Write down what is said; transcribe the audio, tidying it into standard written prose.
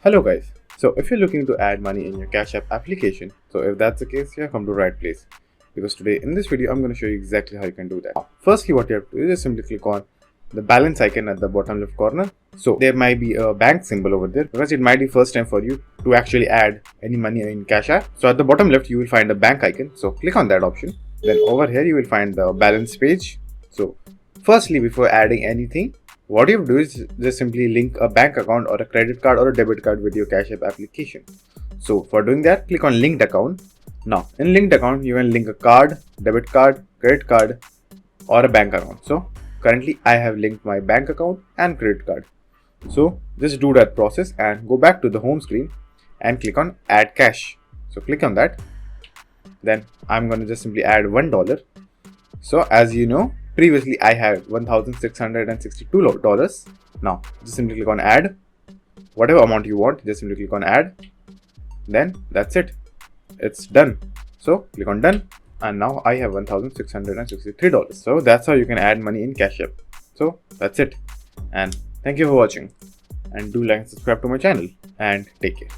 Hello guys. So if you're looking to add money in your Cash App application, so if that's the case, you have come to the right place. Because today in this video, I'm going to show you exactly how you can do that. Firstly, what you have to do is just simply click on the balance icon at the bottom left corner. So there might be a bank symbol over there because it might be first time for you to actually add any money in Cash App. So at the bottom left, you will find a bank icon. So click on that option. Then over here, you will find the balance page. So firstly, before adding anything, what you have to do is just simply link a bank account or a credit card or a debit card with your Cash App application. So for doing that, click on linked account. Now in linked account, you can link a card, debit card, credit card or a bank account. So currently I have linked my bank account and credit card. So just do that process and go back to the home screen and click on add cash. So click on that. Then I'm going to just simply add $1. So as you know, previously I had $1,662. Now just simply click on add. Whatever amount you want, just simply click on add. Then that's it. It's done. So click on done. And now I have $1,663. So that's how you can add money in Cash App. So that's it. And thank you for watching. And do like and subscribe to my channel. And take care.